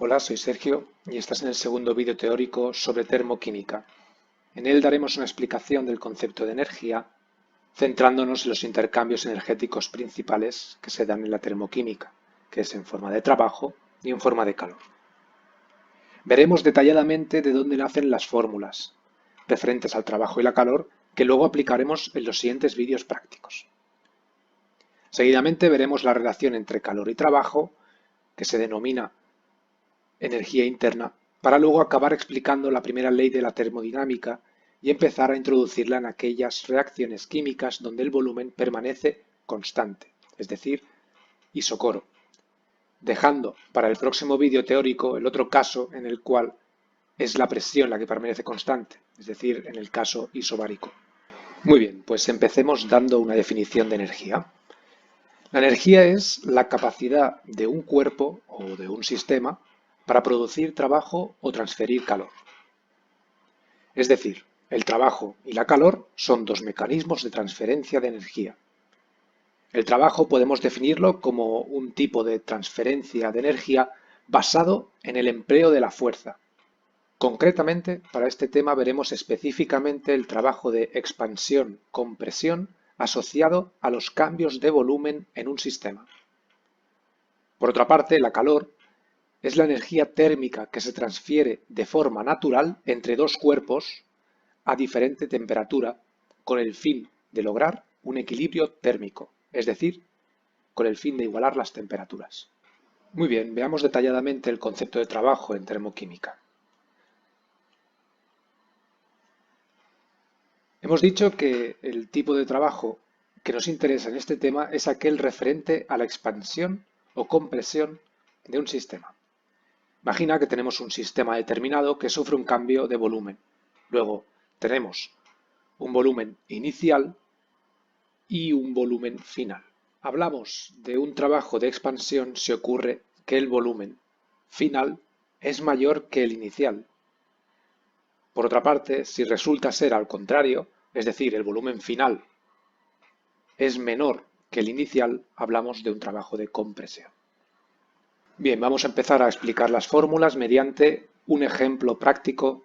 Hola, soy Sergio y estás en el segundo vídeo teórico sobre termoquímica. En él daremos una explicación del concepto de energía, centrándonos en los intercambios energéticos principales que se dan en la termoquímica, que es en forma de trabajo y en forma de calor. Veremos detalladamente de dónde nacen las fórmulas referentes al trabajo y la calor que luego aplicaremos en los siguientes vídeos prácticos. Seguidamente veremos la relación entre calor y trabajo, que se denomina energía interna, para luego acabar explicando la primera ley de la termodinámica y empezar a introducirla en aquellas reacciones químicas donde el volumen permanece constante, es decir, isocoro, dejando para el próximo vídeo teórico el otro caso en el cual es la presión la que permanece constante, es decir, en el caso isobárico. Muy bien, pues empecemos dando una definición de energía. La energía es la capacidad de un cuerpo o de un sistema para producir trabajo o transferir calor. Es decir, el trabajo y la calor son dos mecanismos de transferencia de energía. El trabajo podemos definirlo como un tipo de transferencia de energía basado en el empleo de la fuerza. Concretamente, para este tema veremos específicamente el trabajo de expansión-compresión asociado a los cambios de volumen en un sistema. Por otra parte, la calor es la energía térmica que se transfiere de forma natural entre dos cuerpos a diferente temperatura con el fin de lograr un equilibrio térmico, es decir, con el fin de igualar las temperaturas. Muy bien, veamos detalladamente el concepto de trabajo en termoquímica. Hemos dicho que el tipo de trabajo que nos interesa en este tema es aquel referente a la expansión o compresión de un sistema. Imagina que tenemos un sistema determinado que sufre un cambio de volumen. Luego tenemos un volumen inicial y un volumen final. Hablamos de un trabajo de expansión si ocurre que el volumen final es mayor que el inicial. Por otra parte, si resulta ser al contrario, es decir, el volumen final es menor que el inicial, hablamos de un trabajo de compresión. Bien, vamos a empezar a explicar las fórmulas mediante un ejemplo práctico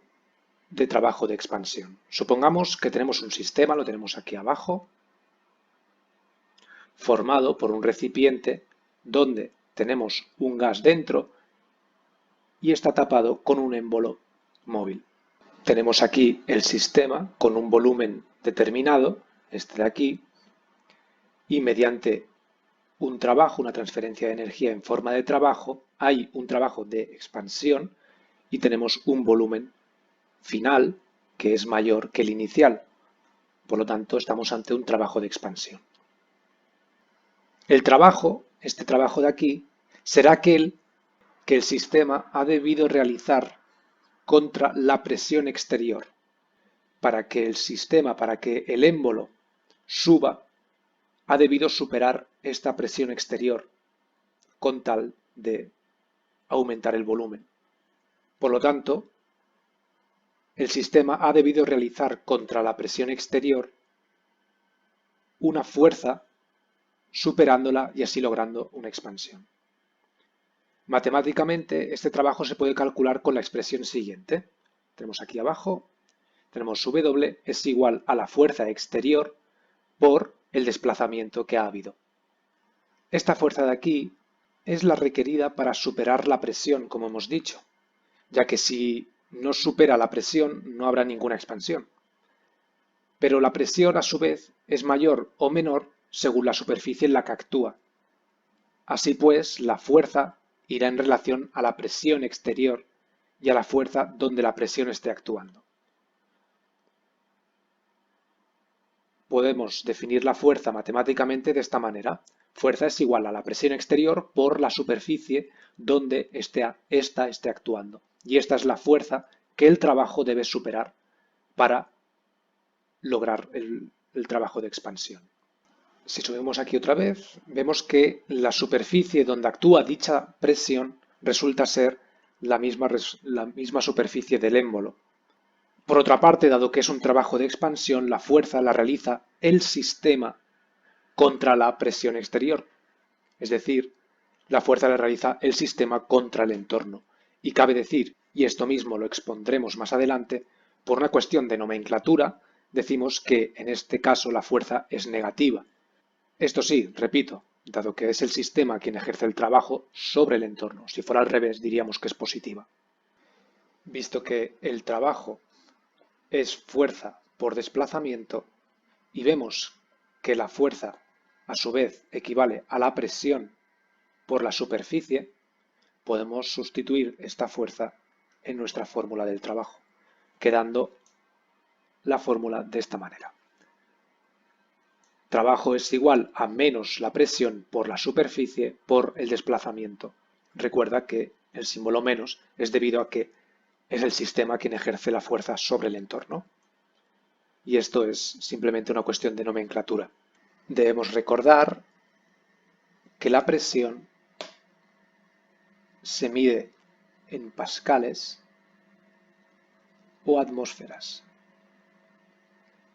de trabajo de expansión. Supongamos que tenemos un sistema, lo tenemos aquí abajo, formado por un recipiente donde tenemos un gas dentro y está tapado con un émbolo móvil. Tenemos aquí el sistema con un volumen determinado, este de aquí, y mediante un trabajo, una transferencia de energía en forma de trabajo, hay un trabajo de expansión y tenemos un volumen final que es mayor que el inicial. Por lo tanto, estamos ante un trabajo de expansión. El trabajo, este trabajo de aquí, será aquel que el sistema ha debido realizar contra la presión exterior. Para que el sistema, para que el émbolo suba, ha debido superar esta presión exterior con tal de aumentar el volumen. Por lo tanto, el sistema ha debido realizar contra la presión exterior una fuerza superándola y así logrando una expansión. Matemáticamente, este trabajo se puede calcular con la expresión siguiente. Tenemos aquí abajo, tenemos W es igual a la fuerza exterior por el desplazamiento que ha habido. Esta fuerza de aquí es la requerida para superar la presión, como hemos dicho, ya que si no supera la presión no habrá ninguna expansión. Pero la presión, a su vez, es mayor o menor según la superficie en la que actúa. Así pues, la fuerza irá en relación a la presión exterior y a la fuerza donde la presión esté actuando. Podemos definir la fuerza matemáticamente de esta manera. Fuerza es igual a la presión exterior por la superficie donde ésta esté actuando. Y esta es la fuerza que el trabajo debe superar para lograr el trabajo de expansión. Si subimos aquí otra vez, vemos que la superficie donde actúa dicha presión resulta ser la misma superficie del émbolo. Por otra parte, dado que es un trabajo de expansión, la fuerza la realiza el sistema contra la presión exterior. Es decir, la fuerza la realiza el sistema contra el entorno. Y cabe decir, y esto mismo lo expondremos más adelante, por una cuestión de nomenclatura, decimos que en este caso la fuerza es negativa. Esto sí, repito, dado que es el sistema quien ejerce el trabajo sobre el entorno. Si fuera al revés, diríamos que es positiva. Visto que el trabajo es fuerza por desplazamiento y vemos que la fuerza a su vez equivale a la presión por la superficie, podemos sustituir esta fuerza en nuestra fórmula del trabajo, quedando la fórmula de esta manera. Trabajo es igual a menos la presión por la superficie por el desplazamiento. Recuerda que el símbolo menos es debido a que es el sistema quien ejerce la fuerza sobre el entorno. Y esto es simplemente una cuestión de nomenclatura. Debemos recordar que la presión se mide en pascales o atmósferas.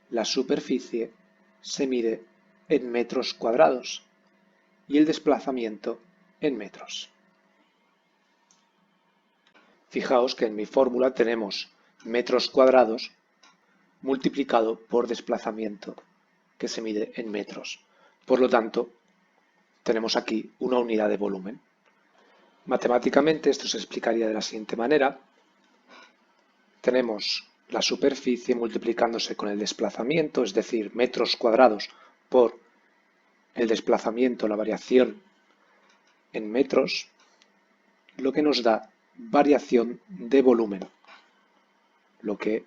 La superficie se mide en metros cuadrados y el desplazamiento en metros. Fijaos que en mi fórmula tenemos metros cuadrados multiplicado por desplazamiento, que se mide en metros. Por lo tanto, tenemos aquí una unidad de volumen. Matemáticamente esto se explicaría de la siguiente manera. Tenemos la superficie multiplicándose con el desplazamiento, es decir, metros cuadrados por el desplazamiento, la variación en metros, lo que nos da variación de volumen, lo que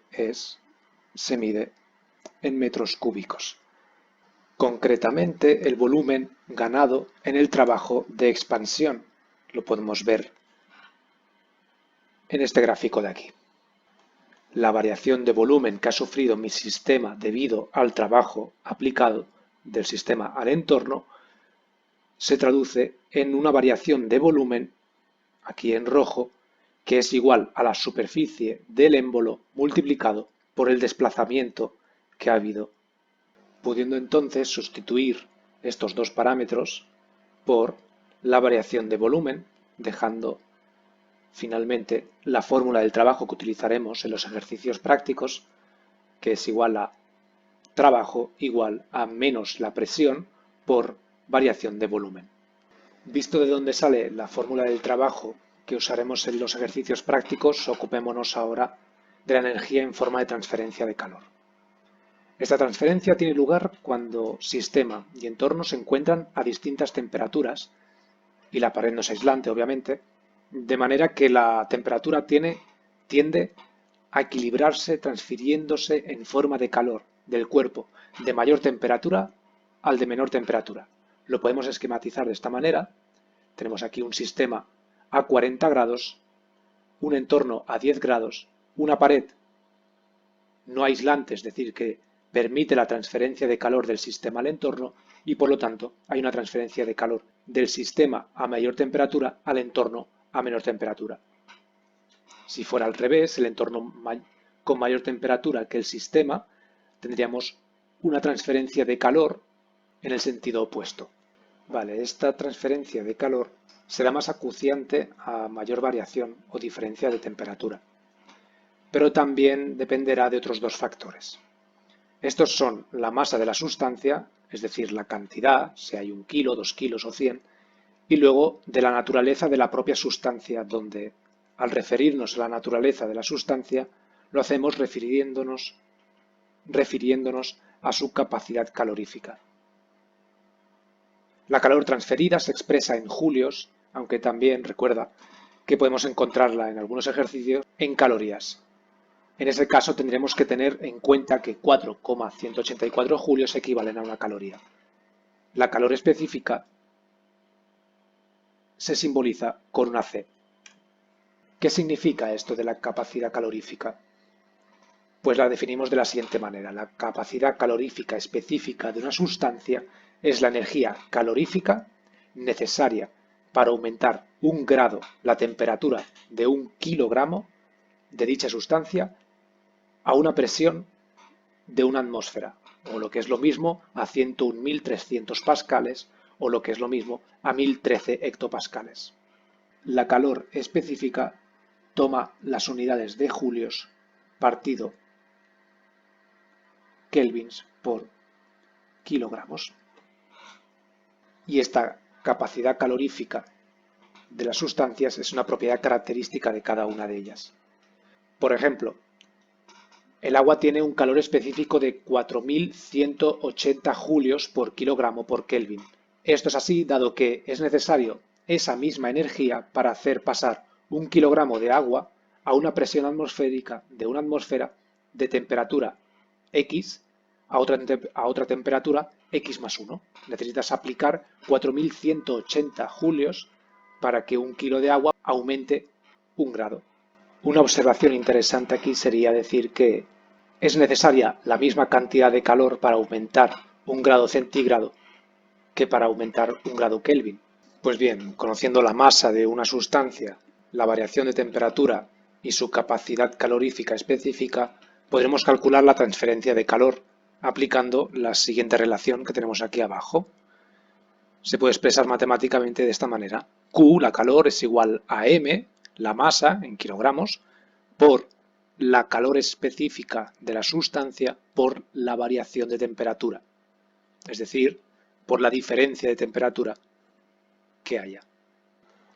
se mide en metros cúbicos. Concretamente, el volumen ganado en el trabajo de expansión. Lo podemos ver en este gráfico de aquí. La variación de volumen que ha sufrido mi sistema debido al trabajo aplicado del sistema al entorno se traduce en una variación de volumen, aquí en rojo, que es igual a la superficie del émbolo multiplicado por el desplazamiento que ha habido, pudiendo entonces sustituir estos dos parámetros por la variación de volumen, dejando finalmente la fórmula del trabajo que utilizaremos en los ejercicios prácticos, que es igual a trabajo igual a menos la presión por variación de volumen. Visto de dónde sale la fórmula del trabajo que usaremos en los ejercicios prácticos, ocupémonos ahora de la energía en forma de transferencia de calor. Esta transferencia tiene lugar cuando sistema y entorno se encuentran a distintas temperaturas y la pared no es aislante, obviamente, de manera que la temperatura tiende a equilibrarse transfiriéndose en forma de calor del cuerpo de mayor temperatura al de menor temperatura. Lo podemos esquematizar de esta manera. Tenemos aquí un sistema a 40 grados, un entorno a 10 grados, una pared no aislante, es decir, que permite la transferencia de calor del sistema al entorno y por lo tanto hay una transferencia de calor del sistema a mayor temperatura al entorno a menor temperatura. Si fuera al revés, el entorno con mayor temperatura que el sistema, tendríamos una transferencia de calor en el sentido opuesto. Vale, esta transferencia de calor será más acuciante a mayor variación o diferencia de temperatura, pero también dependerá de otros dos factores. Estos son la masa de la sustancia, es decir, la cantidad, si hay 1 kilo, 2 kilos o 100, y luego de la naturaleza de la propia sustancia, donde al referirnos a la naturaleza de la sustancia, lo hacemos refiriéndonos a su capacidad calorífica. La calor transferida se expresa en julios, aunque también recuerda que podemos encontrarla en algunos ejercicios en calorías. En ese caso tendremos que tener en cuenta que 4,184 julios equivalen a una caloría. La calor específica se simboliza con una C. ¿Qué significa esto de la capacidad calorífica? Pues la definimos de la siguiente manera. La capacidad calorífica específica de una sustancia es la energía calorífica necesaria para aumentar 1 grado la temperatura de 1 kilogramo de dicha sustancia a una presión de una atmósfera, o lo que es lo mismo a 101.300 pascales, o lo que es lo mismo a 1013 hectopascales. La calor específica toma las unidades de julios partido kelvins por kilogramos. Y esta capacidad calorífica de las sustancias es una propiedad característica de cada una de ellas. Por ejemplo, el agua tiene un calor específico de 4180 julios por kilogramo por Kelvin. Esto es así dado que es necesario esa misma energía para hacer pasar un kilogramo de agua a una presión atmosférica de una atmósfera de temperatura X a otra temperatura X más 1. Necesitas aplicar 4180 julios para que un kilo de agua aumente 1 grado. Una observación interesante aquí sería decir que es necesaria la misma cantidad de calor para aumentar 1 grado centígrado que para aumentar 1 grado Kelvin. Pues bien, conociendo la masa de una sustancia, la variación de temperatura y su capacidad calorífica específica, podremos calcular la transferencia de calor aplicando la siguiente relación que tenemos aquí abajo. Se puede expresar matemáticamente de esta manera. Q, la calor, es igual a M, la masa, en kilogramos, por la calor específica de la sustancia por la variación de temperatura. Es decir, por la diferencia de temperatura que haya.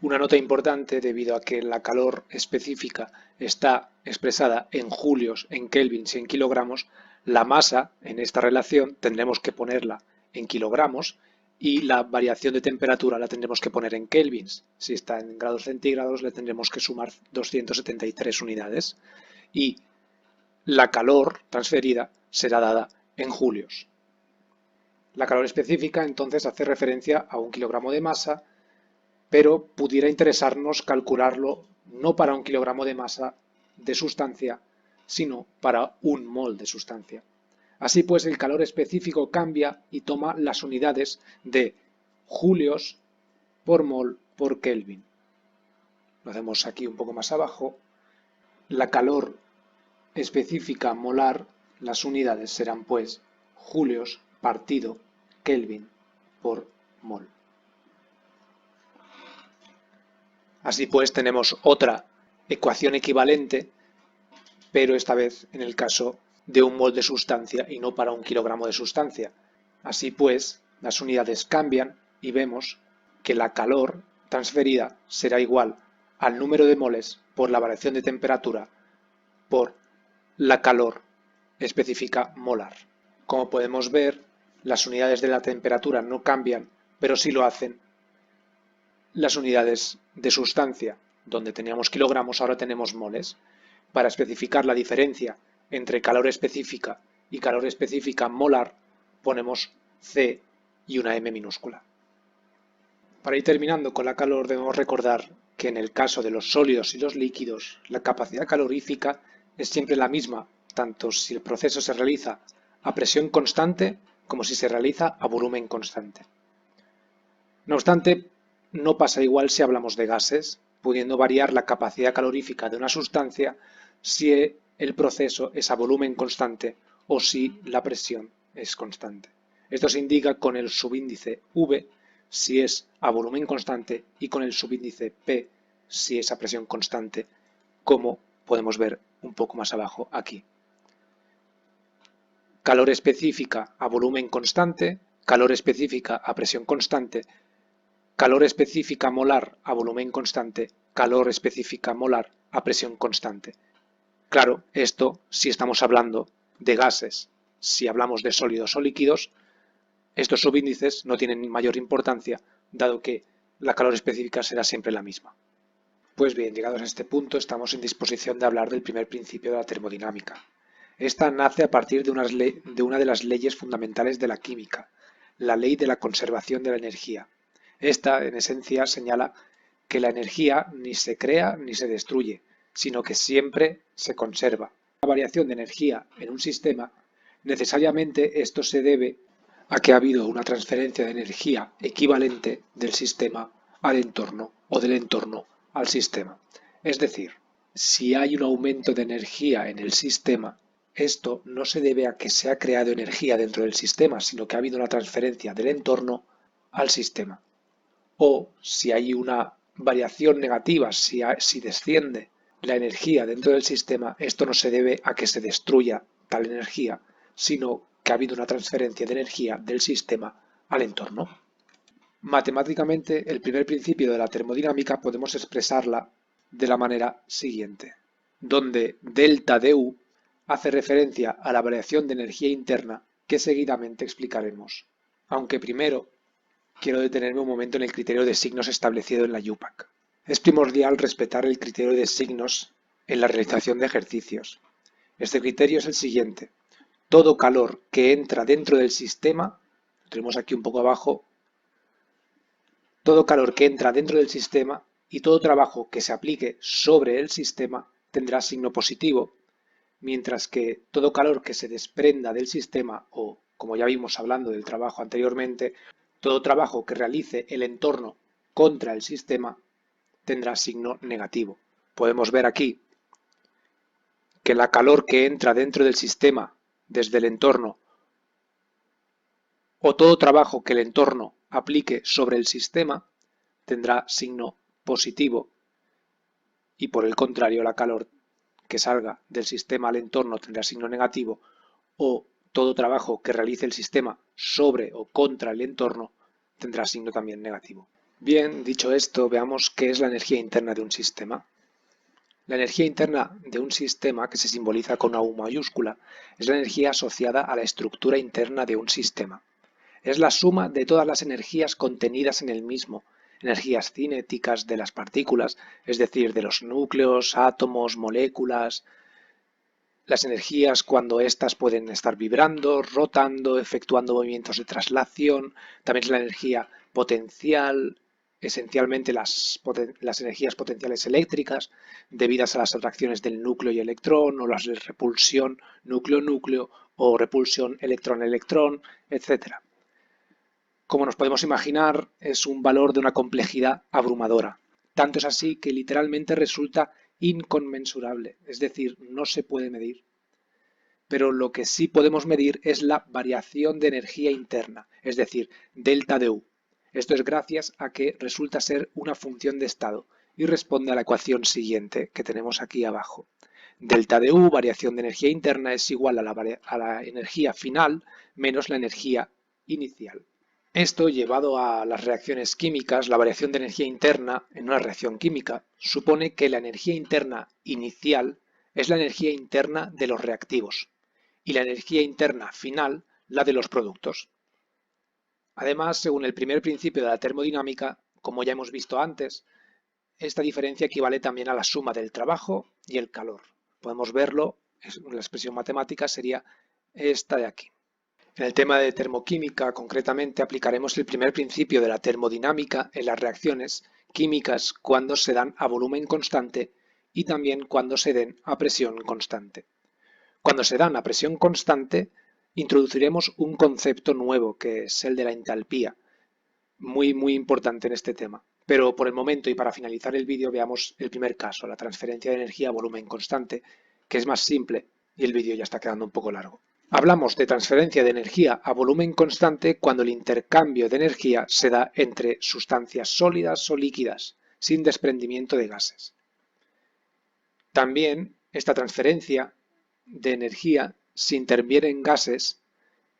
Una nota importante, debido a que la calor específica está expresada en julios, en kelvins y en kilogramos, la masa en esta relación tendremos que ponerla en kilogramos y la variación de temperatura la tendremos que poner en kelvins. Si está en grados centígrados le tendremos que sumar 273 unidades y la calor transferida será dada en julios. La calor específica entonces hace referencia a 1 kilogramo de masa, pero pudiera interesarnos calcularlo no para 1 kilogramo de masa de sustancia, sino para 1 mol de sustancia. Así pues, el calor específico cambia y toma las unidades de julios por mol por Kelvin. Lo hacemos aquí un poco más abajo. La calor específica molar, las unidades serán pues julios partido Kelvin por mol. Así pues tenemos otra ecuación equivalente, pero esta vez en el caso de 1 mol de sustancia y no para 1 kilogramo de sustancia. Así pues, las unidades cambian y vemos que la calor transferida será igual al número de moles por la variación de temperatura por la calor específica molar. Como podemos ver, las unidades de la temperatura no cambian, pero sí lo hacen las unidades de sustancia. Donde teníamos kilogramos, ahora tenemos moles. Para especificar la diferencia entre calor específica y calor específica molar, ponemos C y una M minúscula. Para ir terminando con la calor, debemos recordar que en el caso de los sólidos y los líquidos, la capacidad calorífica es siempre la misma, tanto si el proceso se realiza a presión constante como si se realiza a volumen constante. No obstante, no pasa igual si hablamos de gases, pudiendo variar la capacidad calorífica de una sustancia si el proceso es a volumen constante o si la presión es constante. Esto se indica con el subíndice V si es a volumen constante y con el subíndice P si es a presión constante, como podemos ver un poco más abajo aquí. Calor específica a volumen constante, calor específica a presión constante, calor específica molar a volumen constante, calor específica molar a presión constante. Claro, esto si estamos hablando de gases. Si hablamos de sólidos o líquidos, estos subíndices no tienen mayor importancia, dado que la calor específica será siempre la misma. Pues bien, llegados a este punto, estamos en disposición de hablar del primer principio de la termodinámica. Esta nace a partir de una de las leyes fundamentales de la química, la ley de la conservación de la energía. Esta, en esencia, señala que la energía ni se crea ni se destruye, sino que siempre se conserva. La variación de energía en un sistema, necesariamente esto se debe a que ha habido una transferencia de energía equivalente del sistema al entorno o del entorno al sistema. Es decir, si hay un aumento de energía en el sistema, esto no se debe a que se ha creado energía dentro del sistema, sino que ha habido una transferencia del entorno al sistema. O si hay una variación negativa, si desciende la energía dentro del sistema, esto no se debe a que se destruya tal energía, sino que ha habido una transferencia de energía del sistema al entorno. Matemáticamente, el primer principio de la termodinámica podemos expresarla de la manera siguiente, donde delta du hace referencia a la variación de energía interna que seguidamente explicaremos. Aunque primero quiero detenerme un momento en el criterio de signos establecido en la UPAC. Es primordial respetar el criterio de signos en la realización de ejercicios. Este criterio es el siguiente. Todo calor que entra dentro del sistema, lo tenemos aquí un poco abajo, todo calor que entra dentro del sistema y todo trabajo que se aplique sobre el sistema tendrá signo positivo, mientras que todo calor que se desprenda del sistema o, como ya vimos hablando del trabajo anteriormente, todo trabajo que realice el entorno contra el sistema tendrá signo negativo. Podemos ver aquí que la calor que entra dentro del sistema desde el entorno o todo trabajo que el entorno aplique sobre el sistema tendrá signo positivo y por el contrario la calor que salga del sistema al entorno tendrá signo negativo o todo trabajo que realice el sistema sobre o contra el entorno tendrá signo también negativo. Bien, dicho esto, veamos qué es la energía interna de un sistema. La energía interna de un sistema, que se simboliza con una U mayúscula, es la energía asociada a la estructura interna de un sistema. Es la suma de todas las energías contenidas en el mismo, energías cinéticas de las partículas, es decir, de los núcleos, átomos, moléculas, las energías cuando éstas pueden estar vibrando, rotando, efectuando movimientos de traslación, también es la energía potencial, esencialmente las energías potenciales eléctricas, debidas a las atracciones del núcleo y electrón, o las de repulsión núcleo-núcleo, o repulsión electrón-electrón, etc. Como nos podemos imaginar, es un valor de una complejidad abrumadora. Tanto es así que literalmente resulta inconmensurable, es decir, no se puede medir. Pero lo que sí podemos medir es la variación de energía interna, es decir, delta de U. Esto es gracias a que resulta ser una función de estado y responde a la ecuación siguiente que tenemos aquí abajo. Delta de U, variación de energía interna, es igual a la energía final menos la energía inicial. Esto, llevado a las reacciones químicas, la variación de energía interna en una reacción química, supone que la energía interna inicial es la energía interna de los reactivos y la energía interna final la de los productos. Además, según el primer principio de la termodinámica, como ya hemos visto antes, esta diferencia equivale también a la suma del trabajo y el calor. Podemos verlo, la expresión matemática sería esta de aquí. En el tema de termoquímica, concretamente, aplicaremos el primer principio de la termodinámica en las reacciones químicas cuando se dan a volumen constante y también cuando se den a presión constante. Cuando se dan a presión constante, introduciremos un concepto nuevo, que es el de la entalpía, muy importante en este tema. Pero por el momento y para finalizar el vídeo veamos el primer caso, la transferencia de energía a volumen constante, que es más simple y el vídeo ya está quedando un poco largo. Hablamos de transferencia de energía a volumen constante cuando el intercambio de energía se da entre sustancias sólidas o líquidas, sin desprendimiento de gases. También esta transferencia de energía, si intervienen gases,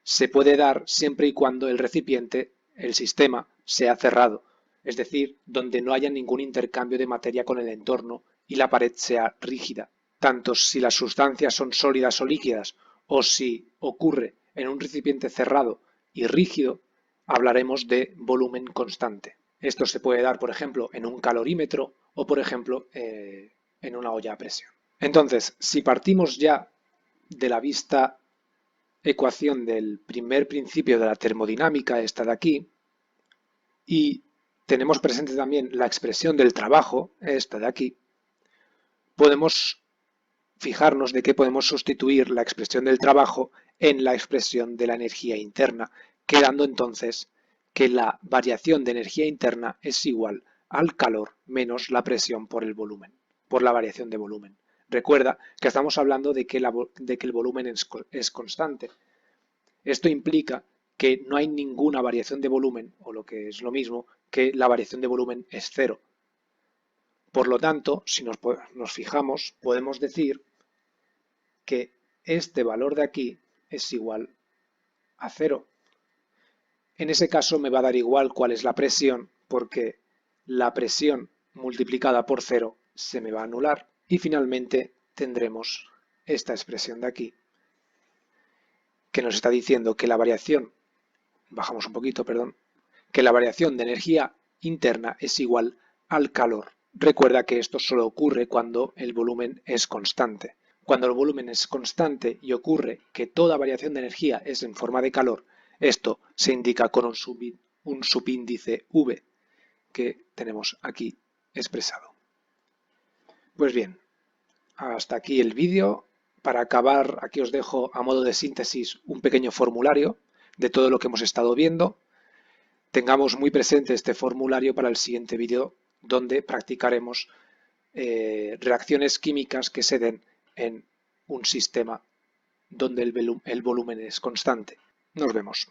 se puede dar siempre y cuando el recipiente, el sistema, sea cerrado, es decir, donde no haya ningún intercambio de materia con el entorno y la pared sea rígida. Tanto si las sustancias son sólidas o líquidas o si ocurre en un recipiente cerrado y rígido, hablaremos de volumen constante. Esto se puede dar, por ejemplo, en un calorímetro o, por ejemplo, en una olla a presión. Entonces, si partimos ya de la vista ecuación del primer principio de la termodinámica, esta de aquí, y tenemos presente también la expresión del trabajo, esta de aquí, podemos fijarnos de que podemos sustituir la expresión del trabajo en la expresión de la energía interna, quedando entonces que la variación de energía interna es igual al calor menos la presión por el volumen, por la variación de volumen. Recuerda que estamos hablando de que el volumen es constante. Esto implica que no hay ninguna variación de volumen, o lo que es lo mismo, que la variación de volumen es cero. Por lo tanto, si nos fijamos, podemos decir que este valor de aquí es igual a 0. En ese caso me va a dar igual cuál es la presión, porque la presión multiplicada por 0 se me va a anular. Y finalmente tendremos esta expresión de aquí, que nos está diciendo que la variación, bajamos un poquito, perdón, que la variación de energía interna es igual al calor. Recuerda que esto solo ocurre cuando el volumen es constante. Cuando el volumen es constante y ocurre que toda variación de energía es en forma de calor, esto se indica con un subíndice V que tenemos aquí expresado. Pues bien, hasta aquí el vídeo. Para acabar, aquí os dejo a modo de síntesis un pequeño formulario de todo lo que hemos estado viendo. Tengamos muy presente este formulario para el siguiente vídeo, donde practicaremos reacciones químicas que se den en un sistema donde el volumen es constante. Nos vemos.